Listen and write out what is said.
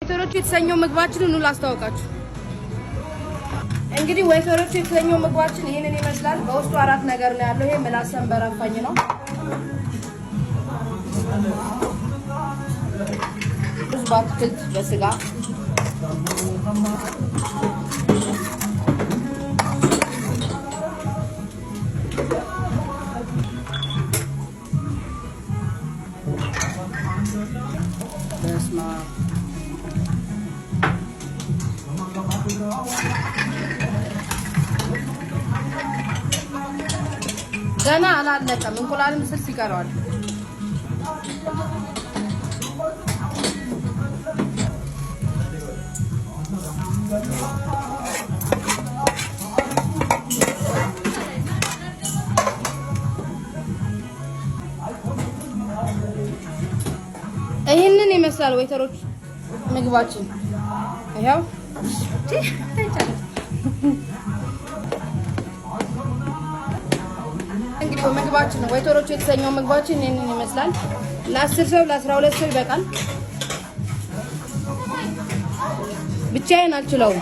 ወይተሮቹ የተሰኘው ምግባችንን ነው ላስተዋውቃችሁ። እንግዲህ ወይተሮቹ የተሰኘው ምግባችን ይሄንን ይመስላል። በውስጡ አራት ነገር ነው ያለው። ይሄ ምላስ ሰንበር አፋኝ ነው። ብዙ በአትክልት በስጋ በስማ ገና አላለቀም። እንቁላልም ስልስ ይቀረዋል። ይሄንን ይመስላል ወይተሮች ምግባችን። ይሄው እንግዲህ ምግባችን ነው ወይተሮች የተሰኘው ምግባችን ይሄንን ይመስላል። ለ10 ሰው ለ12 ሰው ይበቃል። ብቻዬን አልችለውም።